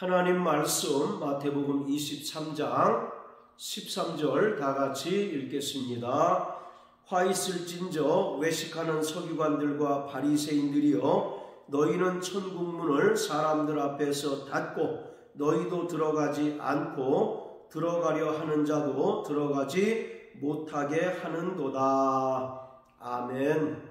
하나님 말씀 마태복음 23장 13절 다 같이 읽겠습니다. 화 있을진저 외식하는 서기관들과 바리새인들이여, 너희는 천국문을 사람들 앞에서 닫고 너희도 들어가지 않고 들어가려 하는 자도 들어가지 못하게 하는도다. 아멘.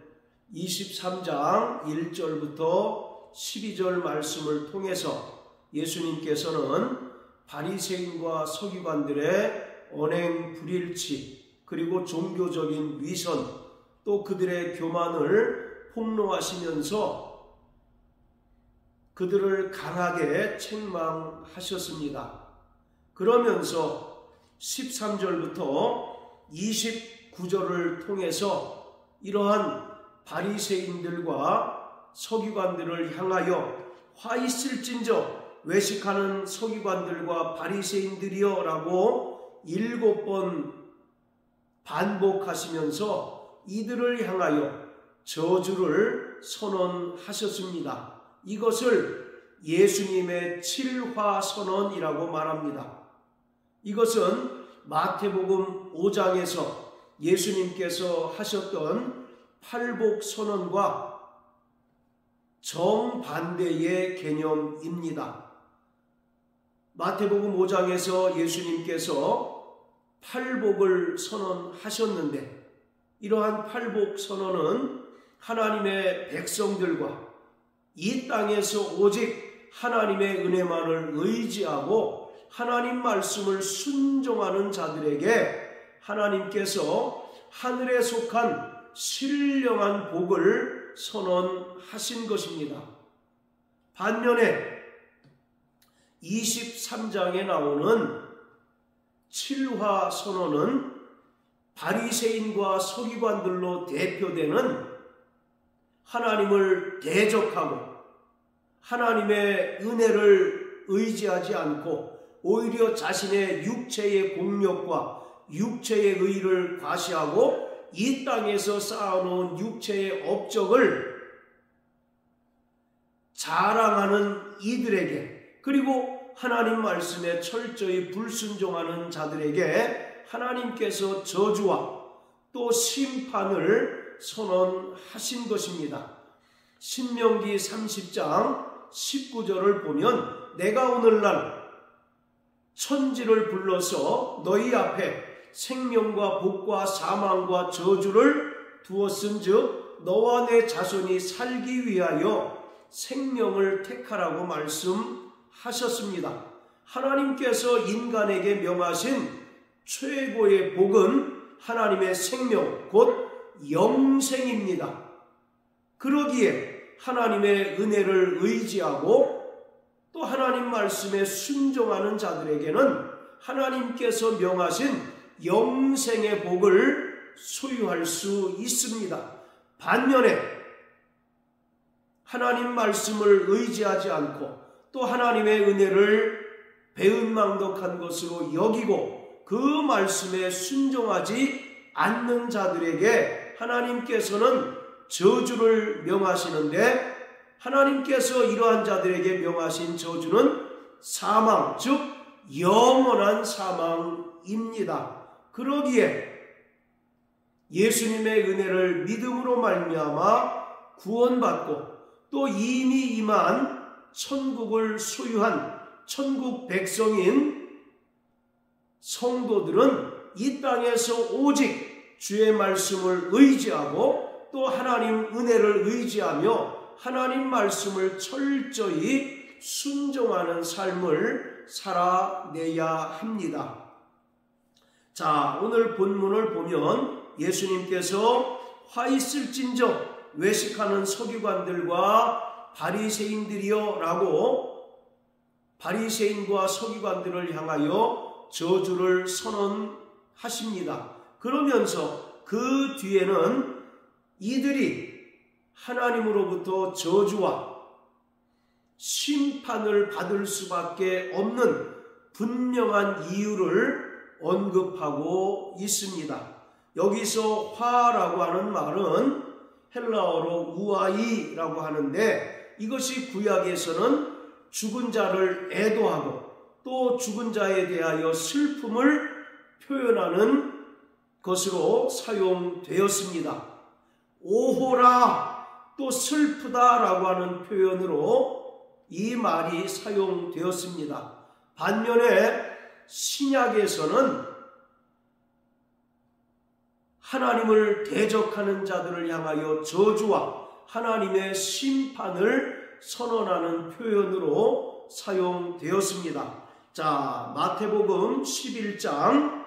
23장 1절부터 12절 말씀을 통해서 예수님께서는 바리새인과 서기관들의 언행 불일치, 그리고 종교적인 위선, 또 그들의 교만을 폭로하시면서 그들을 강하게 책망하셨습니다. 그러면서 13절부터 29절을 통해서 이러한 바리새인들과 서기관들을 향하여 화 있을진저 외식하는 서기관들과 바리새인들이여 라고 7번 반복하시면서 이들을 향하여 저주를 선언하셨습니다. 이것을 예수님의 칠화선언이라고 말합니다. 이것은 마태복음 5장에서 예수님께서 하셨던 팔복선언과 정반대의 개념입니다. 마태복음 5장에서 예수님께서 팔복을 선언하셨는데, 이러한 팔복 선언은 하나님의 백성들과 이 땅에서 오직 하나님의 은혜만을 의지하고 하나님 말씀을 순종하는 자들에게 하나님께서 하늘에 속한 신령한 복을 선언하신 것입니다. 반면에 23장에 나오는 칠화 선언은 바리새인과 서기관들로 대표되는 하나님을 대적하고 하나님의 은혜를 의지하지 않고 오히려 자신의 육체의 공력과 육체의 의를 과시하고 이 땅에서 쌓아놓은 육체의 업적을 자랑하는 이들에게, 그리고 하나님 말씀에 철저히 불순종하는 자들에게 하나님께서 저주와 또 심판을 선언하신 것입니다. 신명기 30장 19절을 보면, 내가 오늘날 천지를 불러서 너희 앞에 생명과 복과 사망과 저주를 두었은즉 너와 내 자손이 살기 위하여 생명을 택하라고 말씀하셨습니다. 하나님께서 인간에게 명하신 최고의 복은 하나님의 생명, 곧 영생입니다. 그러기에 하나님의 은혜를 의지하고 또 하나님 말씀에 순종하는 자들에게는 하나님께서 명하신 영생의 복을 소유할 수 있습니다. 반면에 하나님 말씀을 의지하지 않고 또 하나님의 은혜를 배은망덕한 것으로 여기고 그 말씀에 순종하지 않는 자들에게 하나님께서는 저주를 명하시는데, 하나님께서 이러한 자들에게 명하신 저주는 사망, 즉 영원한 사망입니다. 그러기에 예수님의 은혜를 믿음으로 말미암아 구원받고 또 이미 임한 천국을 소유한 천국 백성인 성도들은 이 땅에서 오직 주의 말씀을 의지하고 또 하나님 은혜를 의지하며 하나님 말씀을 철저히 순종하는 삶을 살아내야 합니다. 자, 오늘 본문을 보면 예수님께서 화 있을진저 외식하는 서기관들과 바리새인들이여 라고 바리새인과 서기관들을 향하여 저주를 선언하십니다. 그러면서 그 뒤에는 이들이 하나님으로부터 저주와 심판을 받을 수밖에 없는 분명한 이유를 언급하고 있습니다. 여기서 화라고 하는 말은 헬라어로 우아이라고 하는데, 이것이 구약에서는 죽은 자를 애도하고 또 죽은 자에 대하여 슬픔을 표현하는 것으로 사용되었습니다. 오호라, 또 슬프다라고 하는 표현으로 이 말이 사용되었습니다. 반면에 신약에서는 하나님을 대적하는 자들을 향하여 저주와 하나님의 심판을 선언하는 표현으로 사용되었습니다. 자, 마태복음 11장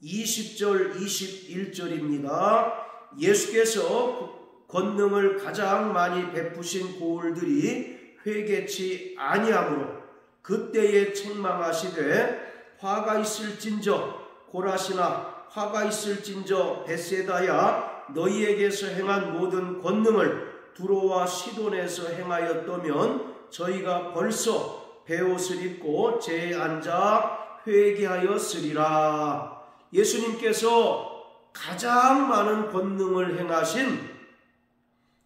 20절 21절입니다. 예수께서 권능을 가장 많이 베푸신 고을들이 회개치 아니하므로 그때에 책망하시되 화가 있을진저 고라시나 화가 있을진저 벳세다야 너희에게서 행한 모든 권능을 두로와 시돈에서 행하였다면 저희가 벌써 베옷을 입고 제에 앉아 회개하였으리라. 예수님께서 가장 많은 권능을 행하신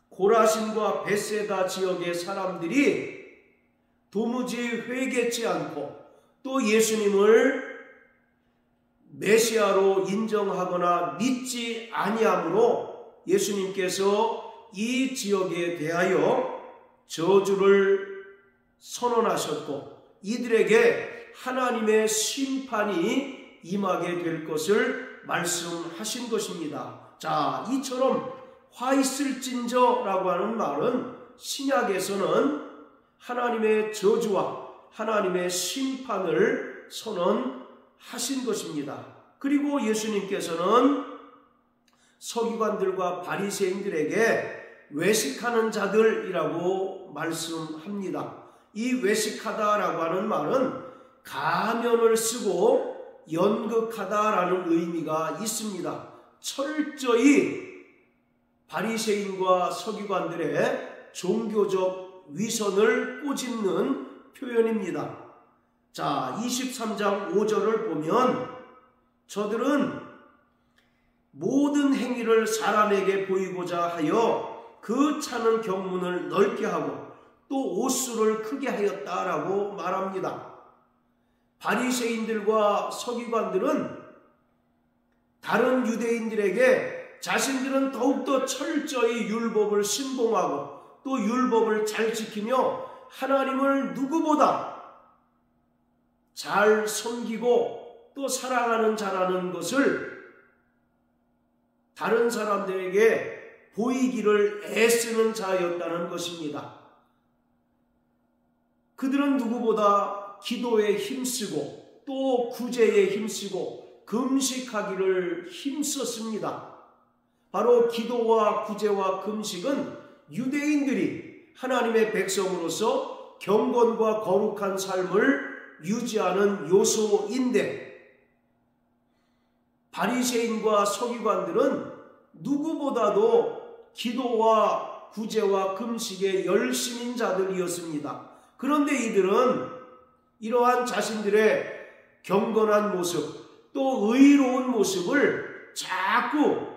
고라신과 벳세다 지역의 사람들이 도무지 회개치 않고 또 예수님을 메시아로 인정하거나 믿지 아니하므로 예수님께서 이 지역에 대하여 저주를 선언하셨고 이들에게 하나님의 심판이 임하게 될 것을 말씀하신 것입니다. 자, 이처럼 화 있을진저라고 하는 말은 신약에서는 하나님의 저주와 하나님의 심판을 선언하신 것입니다. 그리고 예수님께서는 서기관들과 바리새인들에게 외식하는 자들이라고 말씀합니다. 이 외식하다라고 하는 말은 가면을 쓰고 연극하다라는 의미가 있습니다. 철저히 바리새인과 서기관들의 종교적 위선을 꼬집는 표현입니다. 자, 23장 5절을 보면 저들은 모든 행위를 사람에게 보이고자 하여 그 차는 경문을 넓게 하고 또 옷수를 크게 하였다라고 말합니다. 바리새인들과 서기관들은 다른 유대인들에게 자신들은 더욱더 철저히 율법을 신봉하고 또 율법을 잘 지키며 하나님을 누구보다 잘 섬기고 또 사랑하는 자라는 것을 다른 사람들에게 보이기를 애쓰는 자였다는 것입니다. 그들은 누구보다 기도에 힘쓰고 또 구제에 힘쓰고 금식하기를 힘썼습니다. 바로 기도와 구제와 금식은 유대인들이 하나님의 백성으로서 경건과 거룩한 삶을 유지하는 요소인데 바리새인과 서기관들은 누구보다도 기도와 구제와 금식의 열심인 자들이었습니다. 그런데 이들은 이러한 자신들의 경건한 모습 또 의로운 모습을 자꾸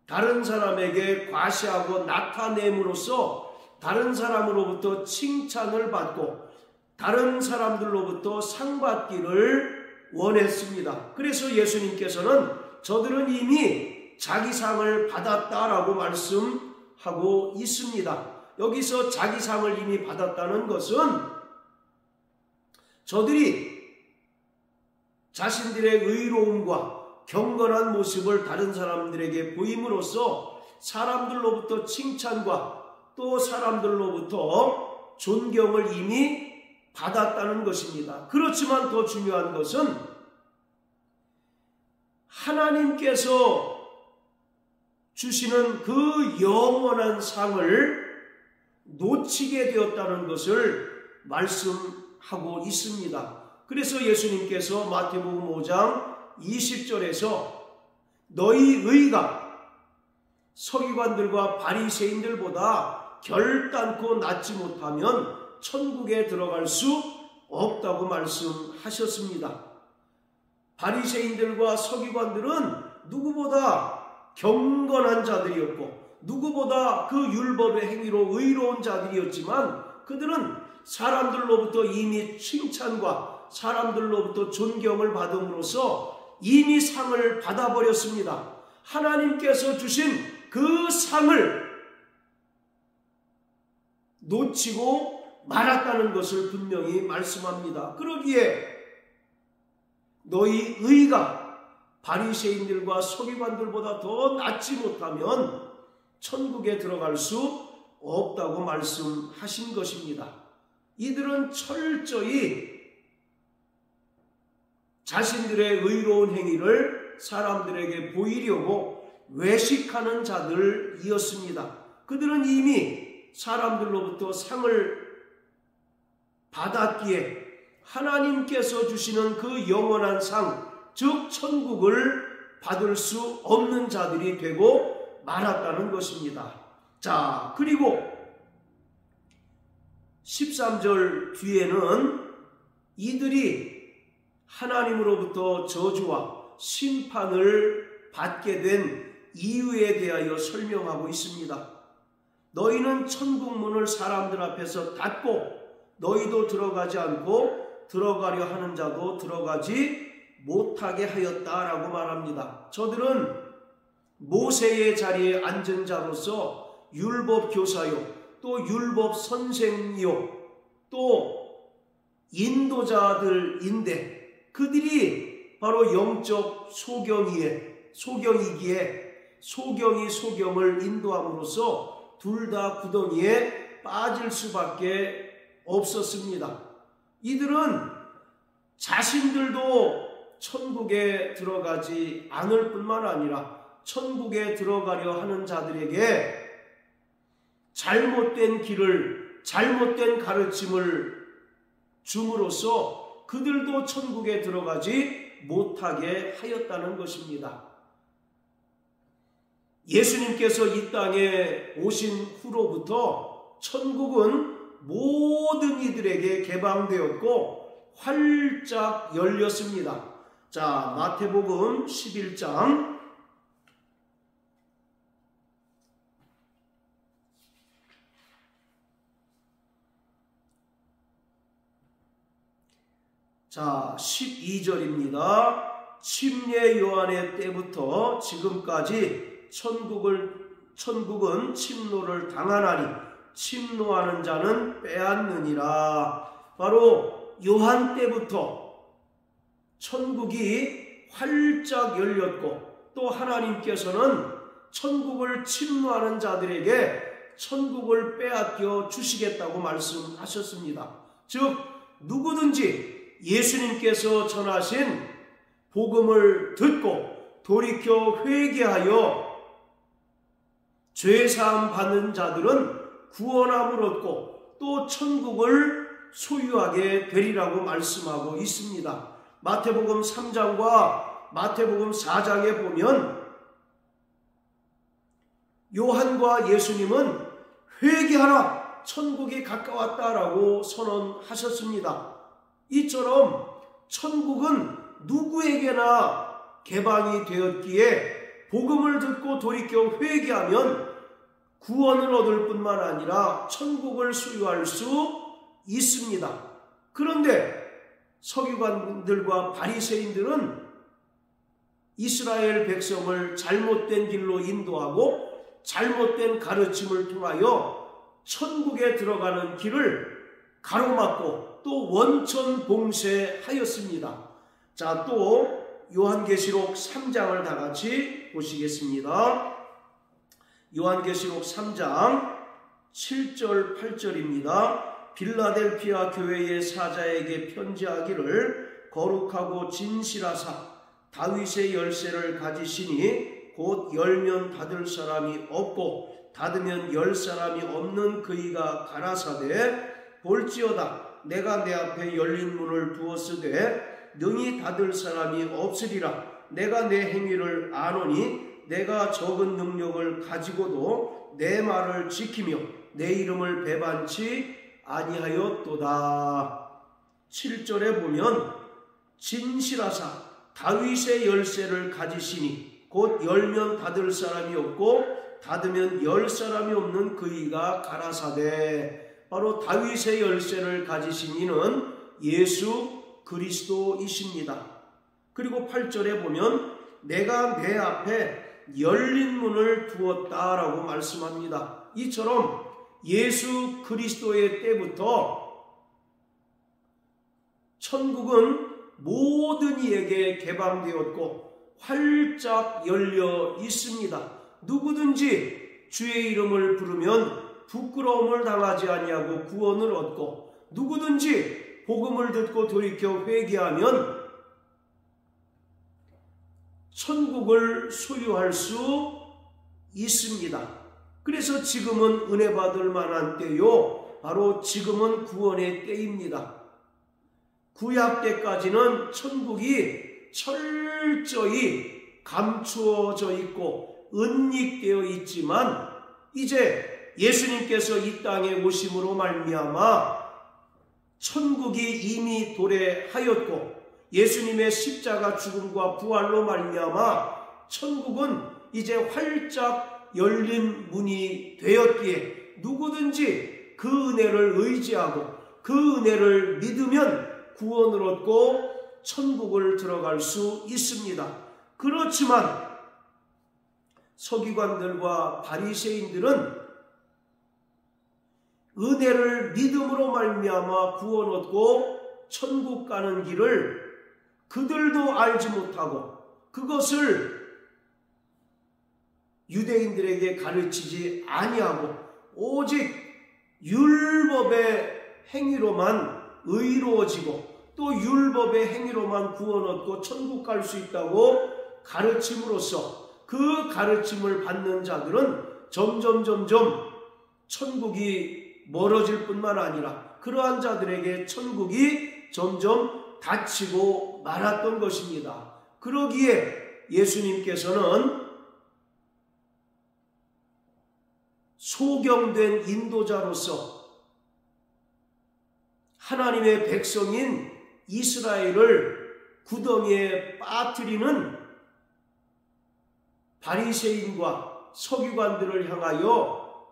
다른 사람에게 과시하고 나타냄으로써 다른 사람으로부터 칭찬을 받고 다른 사람들로부터 상받기를 원했습니다. 그래서 예수님께서는 저들은 이미 자기 상을 받았다라고 말씀하고 있습니다. 여기서 자기 상을 이미 받았다는 것은 저들이 자신들의 의로움과 경건한 모습을 다른 사람들에게 보임으로써 사람들로부터 칭찬과 또 사람들로부터 존경을 이미 받았다는 것입니다. 그렇지만 더 중요한 것은 하나님께서 주시는 그 영원한 상을 놓치게 되었다는 것을 말씀하고 있습니다. 그래서 예수님께서 마태복음 5장 20절에서 너희 의가 서기관들과 바리새인들보다 결단코 낫지 못하면 천국에 들어갈 수 없다고 말씀하셨습니다. 바리새인들과 서기관들은 누구보다 경건한 자들이었고 누구보다 그 율법의 행위로 의로운 자들이었지만 그들은 사람들로부터 이미 칭찬과 사람들로부터 존경을 받음으로써 이미 상을 받아버렸습니다. 하나님께서 주신 그 상을 놓치고 말았다는 것을 분명히 말씀합니다. 그러기에 너희 의가 바리새인들과 서기관들보다 더 낫지 못하면 천국에 들어갈 수 없다고 말씀하신 것입니다. 이들은 철저히 자신들의 의로운 행위를 사람들에게 보이려고 외식하는 자들이었습니다. 그들은 이미 사람들로부터 상을 받았기에 하나님께서 주시는 그 영원한 상, 즉 천국을 받을 수 없는 자들이 되고 말았다는 것입니다. 자, 그리고 13절 뒤에는 이들이 하나님으로부터 저주와 심판을 받게 된 이유에 대하여 설명하고 있습니다. 너희는 천국 문을 사람들 앞에서 닫고 너희도 들어가지 않고 들어가려 하는 자도 들어가지 못하게 하였다라고 말합니다. 저들은 모세의 자리에 앉은 자로서 율법 교사요, 또 율법 선생이요, 또 인도자들인데 그들이 바로 영적 소경이기에 소경이 소경을 인도함으로써 둘 다 구덩이에 빠질 수밖에 없었습니다. 이들은 자신들도 천국에 들어가지 않을 뿐만 아니라 천국에 들어가려 하는 자들에게 잘못된 길을, 잘못된 가르침을 줌으로써 그들도 천국에 들어가지 못하게 하였다는 것입니다. 예수님께서 이 땅에 오신 후로부터 천국은 모든 이들에게 개방되었고 활짝 열렸습니다. 자, 마태복음 11장 자, 12절입니다. 침례 요한의 때부터 지금까지 천국은 침노를 당하나니 침노하는 자는 빼앗느니라. 바로 요한 때부터 천국이 활짝 열렸고 또 하나님께서는 천국을 침노하는 자들에게 천국을 빼앗겨 주시겠다고 말씀하셨습니다. 즉 누구든지 예수님께서 전하신 복음을 듣고 돌이켜 회개하여 죄사함 받는 자들은 구원함을 얻고 또 천국을 소유하게 되리라고 말씀하고 있습니다. 마태복음 3장과 마태복음 4장에 보면 요한과 예수님은 회개하라, 천국이 가까웠다라고 선언하셨습니다. 이처럼 천국은 누구에게나 개방이 되었기에 복음을 듣고 돌이켜 회개하면 구원을 얻을 뿐만 아니라 천국을 소유할 수 있습니다. 그런데 서기관들과 바리새인들은 이스라엘 백성을 잘못된 길로 인도하고 잘못된 가르침을 통하여 천국에 들어가는 길을 가로막고 또 원천 봉쇄하였습니다. 자, 또 요한계시록 3장을 다 같이 보시겠습니다. 요한계시록 3장 7절 8절입니다. 빌라델피아 교회의 사자에게 편지하기를 거룩하고 진실하사 다윗의 열쇠를 가지시니 곧 열면 닫을 사람이 없고 닫으면 열 사람이 없는 그이가 가라사대 볼지어다 내가 내 앞에 열린 문을 두었으되 능히 닫을 사람이 없으리라. 내가 내 행위를 아노니 내가 적은 능력을 가지고도 내 말을 지키며 내 이름을 배반치 아니하였도다. 7절에 보면 진실하사 다윗의 열쇠를 가지시니 곧 열면 닫을 사람이 없고 닫으면 열 사람이 없는 그 이가 가라사대. 바로 다윗의 열쇠를 가지신 이는 예수 그리스도이십니다. 그리고 8절에 보면 내가 내 앞에 열린 문을 두었다라고 말씀합니다. 이처럼 예수 그리스도의 때부터 천국은 모든 이에게 개방되었고 활짝 열려 있습니다. 누구든지 주의 이름을 부르면 부끄러움을 당하지 아니하고 구원을 얻고, 누구든지 복음을 듣고 돌이켜 회개하면 천국을 소유할 수 있습니다. 그래서 지금은 은혜 받을 만한 때요, 바로 지금은 구원의 때입니다. 구약 때까지는 천국이 철저히 감추어져 있고 은닉되어 있지만, 이제 예수님께서 이 땅에 오심으로 말미암아 천국이 이미 도래하였고, 예수님의 십자가 죽음과 부활로 말미암아 천국은 이제 활짝 열린 문이 되었기에 누구든지 그 은혜를 의지하고 그 은혜를 믿으면 구원을 얻고 천국을 들어갈 수 있습니다. 그렇지만 서기관들과 바리새인들은 은혜를 믿음으로 말미암아 구원 얻고 천국 가는 길을 그들도 알지 못하고 그것을 유대인들에게 가르치지 아니하고 오직 율법의 행위로만 의로워지고 또 율법의 행위로만 구원 얻고 천국 갈 수 있다고 가르침으로써 그 가르침을 받는 자들은 점점 천국이 멀어질 뿐만 아니라 그러한 자들에게 천국이 점점 닫히고 말았던 것입니다. 그러기에 예수님께서는 소경된 인도자로서 하나님의 백성인 이스라엘을 구덩이에 빠뜨리는 바리새인과 서기관들을 향하여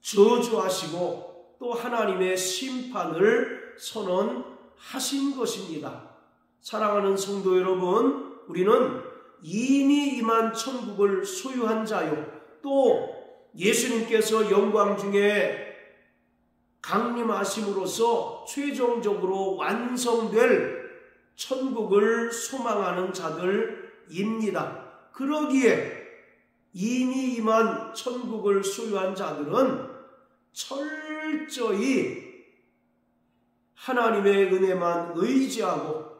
저주하시고 또 하나님의 심판을 선언하신 것입니다. 사랑하는 성도 여러분, 우리는 이미 임한 천국을 소유한 자요, 또 예수님께서 영광 중에 강림하심으로써 최종적으로 완성될 천국을 소망하는 자들입니다. 그러기에 이미 임한 천국을 소유한 자들은 철저히 하나님의 은혜만 의지하고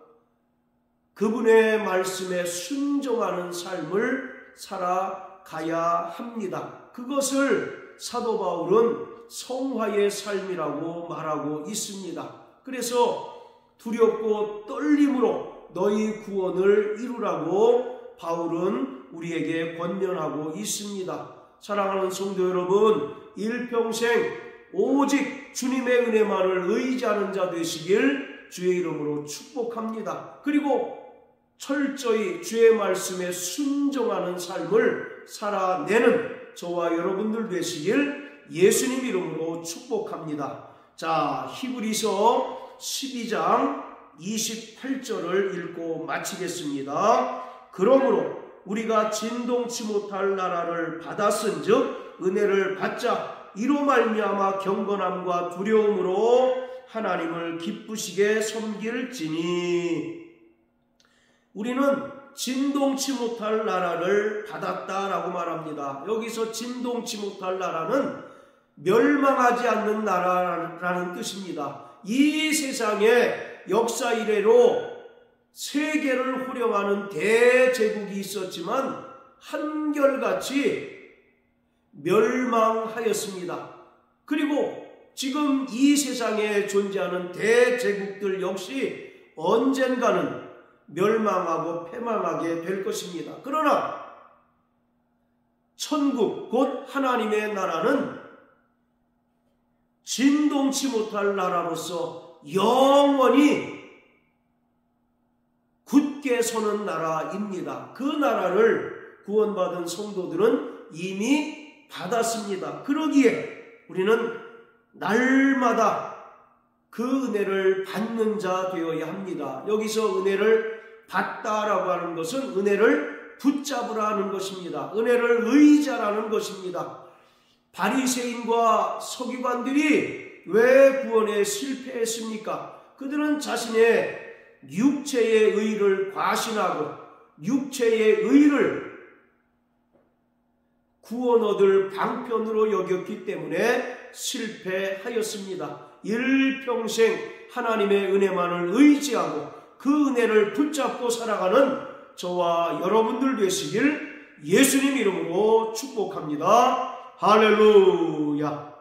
그분의 말씀에 순종하는 삶을 살아가야 합니다. 그것을 사도 바울은 성화의 삶이라고 말하고 있습니다. 그래서 두렵고 떨림으로 너희 구원을 이루라고 바울은 우리에게 권면하고 있습니다. 사랑하는 성도 여러분, 일평생 오직 주님의 은혜만을 의지하는 자 되시길 주의 이름으로 축복합니다. 그리고 철저히 주의 말씀에 순종하는 삶을 살아내는 저와 여러분들 되시길 예수님 이름으로 축복합니다. 자, 히브리서 12장 28절을 읽고 마치겠습니다. 그러므로 우리가 진동치 못할 나라를 받았은즉 은혜를 받자 이로 말미암아 경건함과 두려움으로 하나님을 기쁘시게 섬길지니. 우리는 진동치 못할 나라를 받았다라고 말합니다. 여기서 진동치 못할 나라는 멸망하지 않는 나라라는 뜻입니다. 이 세상에 역사 이래로 세계를 호령하는 대제국이 있었지만 한결같이 멸망하였습니다. 그리고 지금 이 세상에 존재하는 대제국들 역시 언젠가는 멸망하고 패망하게 될 것입니다. 그러나 천국 곧 하나님의 나라는 진동치 못할 나라로서 영원히 굳게 서는 나라입니다. 그 나라를 구원받은 성도들은 이미 받았습니다. 그러기에 우리는 날마다 그 은혜를 받는 자 되어야 합니다. 여기서 은혜를 받다라고 하는 것은 은혜를 붙잡으라 하는 것입니다. 은혜를 의지하라는 것입니다. 바리새인과 서기관들이 왜 구원에 실패했습니까? 그들은 자신의 육체의 의를 과신하고 육체의 의를 구원 얻을 방편으로 여겼기 때문에 실패하였습니다. 일평생 하나님의 은혜만을 의지하고 그 은혜를 붙잡고 살아가는 저와 여러분들 되시길 예수님 이름으로 축복합니다. 할렐루야.